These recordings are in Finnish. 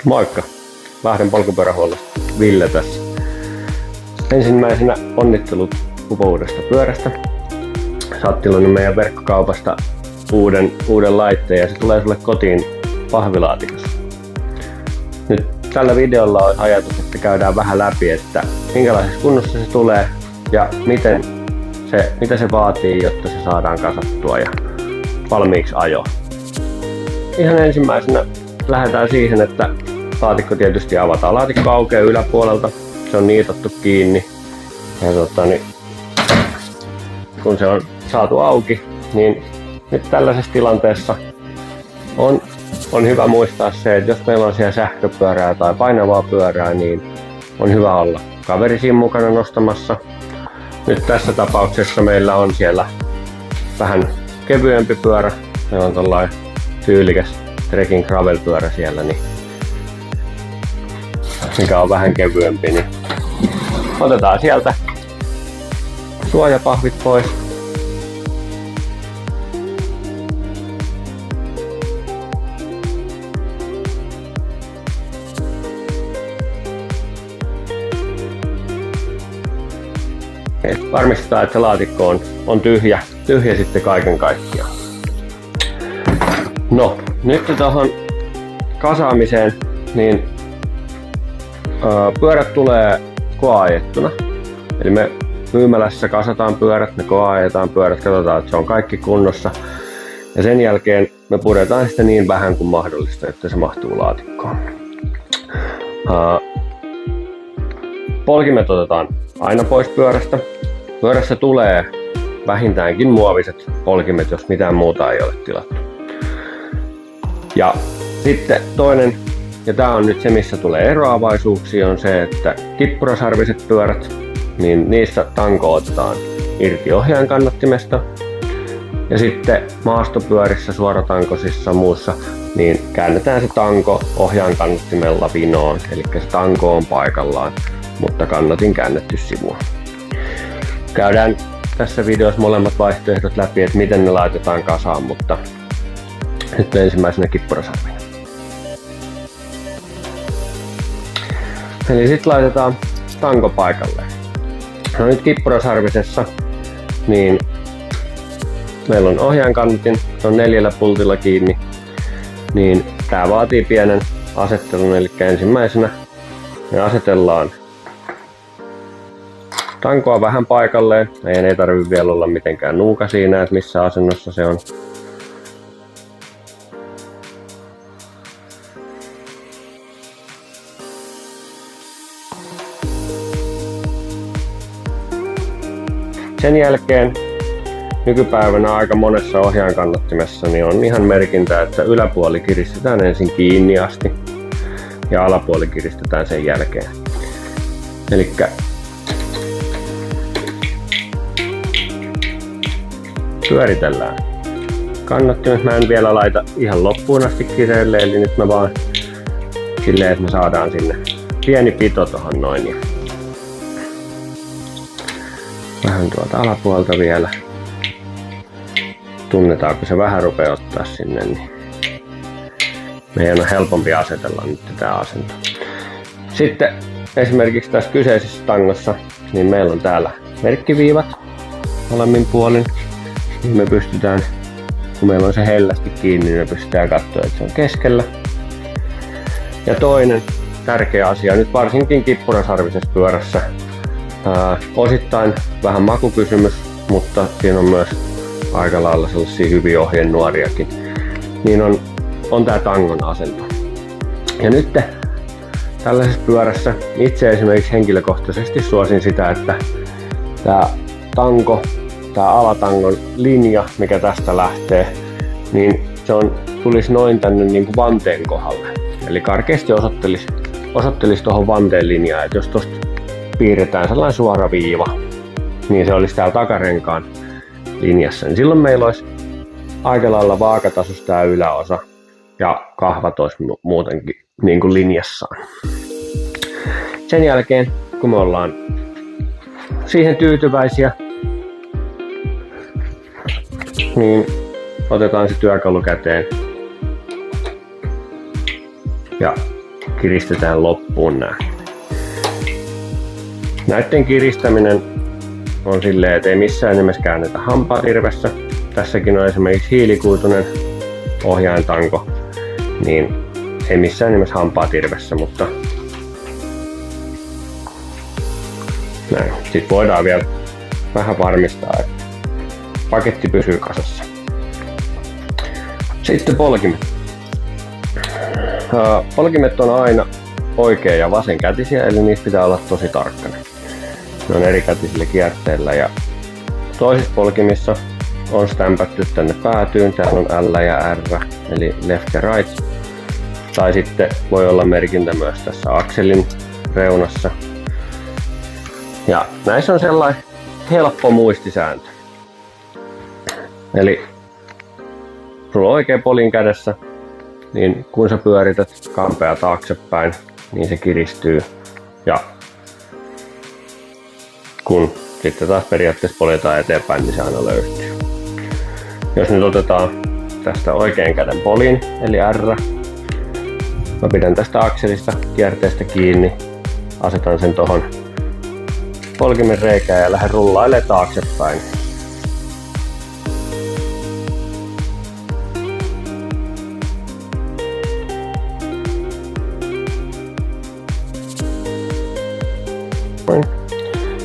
Moikka! Lahden polkupyörähuollosta Ville tässä. Ensimmäisenä onnittelut uudesta pyörästä. Sä oot tilannut meidän verkkokaupasta uuden laitteen ja se tulee sulle kotiin pahvilaatikossa. Nyt tällä videolla on ajatus, että käydään vähän läpi, että minkälaisessa kunnossa se tulee ja mitä se vaatii, jotta se saadaan kasattua ja valmiiksi ajoon. Ihan ensimmäisenä lähdetään siihen, että laatikko tietysti avataan. Laatikko aukeaa yläpuolelta, se on niitattu kiinni ja kun se on saatu auki, niin nyt tällaisessa tilanteessa on hyvä muistaa se, että jos meillä on siellä sähköpyörää tai painavaa pyörää, niin on hyvä olla kaveri siinä mukana nostamassa. Nyt tässä tapauksessa meillä on siellä vähän kevyempi pyörä. Meillä on tällainen tyylikäs trekking gravel pyörä siellä, mikä on vähän kevyempi. Niin otetaan sieltä suojapahvit pois. Varmistetaan, että se laatikko on tyhjä sitten kaiken kaikkiaan. No, nyt tuohon kasaamiseen, niin pyörät tulee koeajettuna. Eli me myymälässä kasataan pyörät, me koeajetaan pyörät, katsotaan, että se on kaikki kunnossa. Ja sen jälkeen me puretaan sitä niin vähän kuin mahdollista, että se mahtuu laatikkoon. Polkimet otetaan aina pois pyörästä. Pyörässä tulee vähintäänkin muoviset polkimet, jos mitään muuta ei ole tilattu. Ja sitten toinen, ja tää on nyt se missä tulee eroavaisuuksia, on se, että kippurasarviset pyörät, niin niissä tanko otetaan irti ohjaajan kannattimesta. Ja sitten maastopyörissä, suoratankosissa muussa, niin käännetään se tanko ohjaajan kannattimella vinoon. Eli se tanko on paikallaan, mutta kannatin käännetty sivua. Käydään tässä videossa molemmat vaihtoehdot läpi, että miten ne laitetaan kasaan, mutta nyt ensimmäisenä kippurasarvinen. Eli sitten laitetaan tanko paikalleen. No nyt kippurasarvisessa, niin meillä on ohjaajan kannatin, se on 4 pultilla kiinni, niin tää vaatii pienen asettelun, eli ensimmäisenä me asetellaan tankoa vähän paikalleen. Meidän ei tarvitse vielä olla mitenkään nuuka siinä, että missä asennossa se on. Sen jälkeen nykypäivänä aika monessa ohjaajan kannattimessa niin on ihan merkintä, että yläpuoli kiristetään ensin kiinni asti ja alapuoli kiristetään sen jälkeen. Elikkä pyöritellään kannattimet. Mä en vielä laita ihan loppuun asti kireelle, eli nyt mä vaan silleen, että me saadaan sinne pieni pito tohon noin. Ja vähän tuolta alapuolta vielä. Tunnetaan, kun se vähän rupeaa ottaa sinne, niin meidän on helpompi asetella nyt tätä asento. Sitten esimerkiksi tässä kyseisessä tangossa, niin meillä on täällä merkkiviivat molemmin puolin. Niin me pystytään, kun meillä on se hellästi kiinni, niin me pystytään katsoa, että se on keskellä. Ja toinen tärkeä asia, nyt varsinkin kippurasarvisessa pyörässä, osittain vähän makukysymys, mutta siinä on myös aika lailla sellaisia hyviä ohjenuoriakin, niin on tää tangon asento. Ja nyt tällaisessa pyörässä itse esimerkiksi henkilökohtaisesti suosin sitä, että tää tanko, tää alatangon linja, mikä tästä lähtee, niin se tulisi noin tänne niin kuin vanteen kohdalle. Eli karkeasti osoittelisi tuohon vanteen linjaan, että jos tosta piirretään sellainen suora viiva, niin se olisi täällä takarenkaan linjassa. Niin silloin meillä olisi aika lailla vaakatasos tää yläosa ja kahvat olisi muutenkin niin kuin linjassaan. Sen jälkeen, kun me ollaan siihen tyytyväisiä, niin otetaan se työkalu käteen ja kiristetään loppuun nää. Näiden kiristäminen on silleen, että ei missään nimessä käännetä hampaatirvessä. Tässäkin on esimerkiksi hiilikuitunen ohjaintanko, niin ei missään nimessä hampaatirvessä, mutta näin. Sitten voidaan vielä vähän varmistaa, että paketti pysyy kasassa. Sitten polkimet. Polkimet on aina oikea ja vasenkätisiä, eli niistä pitää olla tosi tarkkana. Ne on erikätisillä kierteillä ja toisissa polkimissa on stämpätty tänne päätyyn. Täällä on L ja R, eli left ja right. Tai sitten voi olla merkintä myös tässä akselin reunassa. Ja näissä on sellainen helppo muistisääntö. Eli sulla on oikea polin kädessä, niin kun sä pyörität kampea taaksepäin, niin se kiristyy. Ja kun sitten taas periaatteessa poljetaan eteenpäin, niin se aina löystyy. Jos nyt otetaan tästä oikean käden polin, eli R. Mä pidän tästä akselista kierteestä kiinni, asetan sen tohon polkimen reikään ja lähden rullailemaan taaksepäin.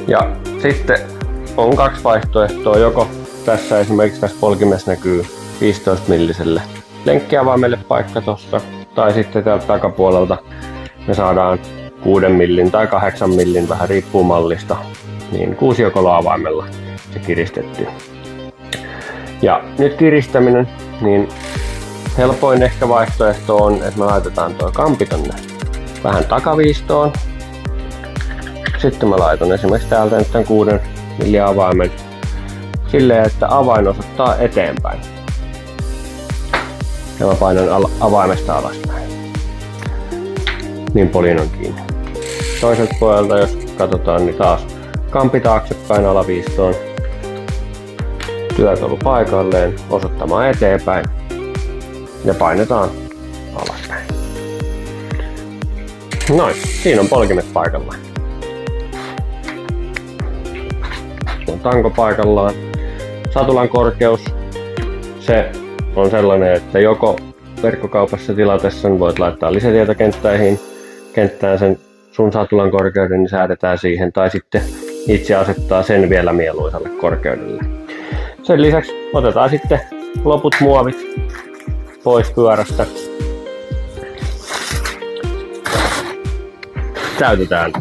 Ja sitten on kaksi vaihtoehtoa, joko tässä esimerkiksi tässä polkimessa näkyy 15 milliselle lenkkiavaimelle paikka tossa, tai sitten täältä takapuolelta me saadaan 6 millin tai 8 millin, vähän riippuu mallista, niin kuusiokoloavaimella se kiristetty. Ja nyt kiristäminen, niin helpoin ehkä vaihtoehto on, että me laitetaan tuo kampi tonne vähän takaviistoon. Sitten mä laitan esimerkiksi täältä nyt tämän 6 millin avaimen silleen, että avain osoittaa eteenpäin. Ja mä painan avaimesta alaspäin. Niin polin on kiinni. Toiselta puolelta, jos katsotaan, niin taas kampi taaksepäin alaviistoon. Työkalu paikalleen osoittamaan eteenpäin. Ja painetaan alaspäin. Noin, siinä on polkimet paikallaan. On tanko paikallaan. Satulan korkeus, se on sellainen, että joko verkkokaupassa tilatessa voit laittaa lisätietokenttään sen sun satulan korkeuden, niin säädetään siihen, tai sitten itse asettaa sen vielä mieluisalle korkeudelle. Sen lisäksi otetaan sitten loput muovit pois pyörästä. Täytetään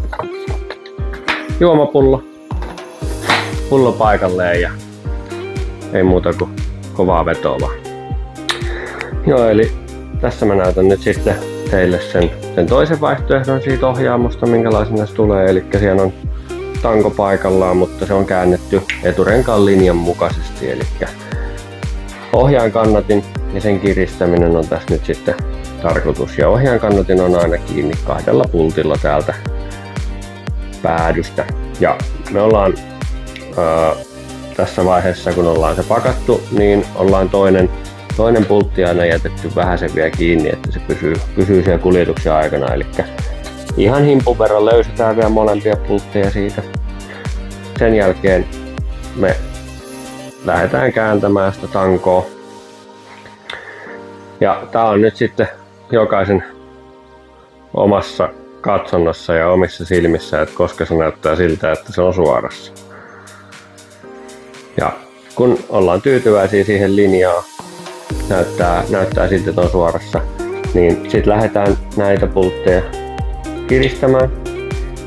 juomapullo paikalleen ja ei muuta kuin kovaa vetoa vaan. Joo, eli tässä mä näytän nyt sitten teille sen toisen vaihtoehdon siitä ohjaamosta, minkälaisena se tulee. Eli siellä on tanko paikallaan, mutta se on käännetty eturenkaan linjan mukaisesti. Eli ohjainkannatin ja sen kiristäminen on tässä nyt sitten tarkoitus. Ja ohjainkannatin on aina kiinni 2 pultilla täältä päädystä. Ja me ollaan tässä vaiheessa, kun ollaan se pakattu, niin ollaan toinen pultti aina jätetty vähäsen vielä kiinni, että se pysyy siellä kuljetuksen aikana. Eli ihan himpun verran löysetään vielä molempia pultteja siitä. Sen jälkeen me lähdetään kääntämään sitä tankoa. Ja tää on nyt sitten jokaisen omassa katsonnassa ja omissa silmissä, että koska se näyttää siltä, että se on suorassa. Ja kun ollaan tyytyväisiä siihen linjaan, näyttää siltä, että on suorassa, niin sitten lähdetään näitä pultteja kiristämään.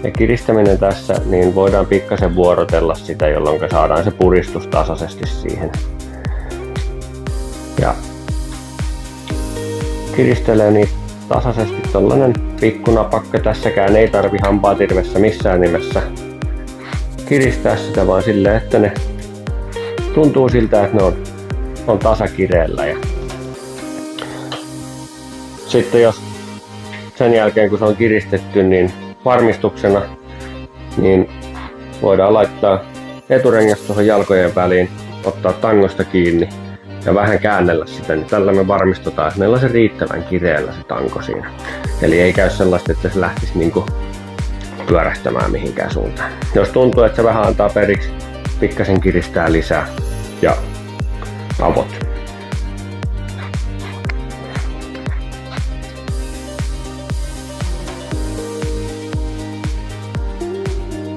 Ja kiristäminen tässä, niin voidaan pikkasen vuorotella sitä, jolloin saadaan se puristus tasaisesti siihen. Ja kiristelee niitä tasaisesti, tollanen pikkunapakka. Tässäkään ei tarvi hampaatirvessä missään nimessä kiristää sitä, vaan silleen, että ne tuntuu siltä, että ne on tasakireellä. Ja sitten jos sen jälkeen kun se on kiristetty, niin varmistuksena niin voidaan laittaa eturengas tuohon jalkojen väliin, ottaa tangosta kiinni ja vähän käännellä sitä, niin tällä me varmistutaan, että meillä on se riittävän kireellä se tanko siinä. Eli ei käy sellaista, että se lähtisi niinku pyörähtämään mihinkään suuntaan. Jos tuntuu, että se vähän antaa periksi, pikkasen kiristää lisää ja avot.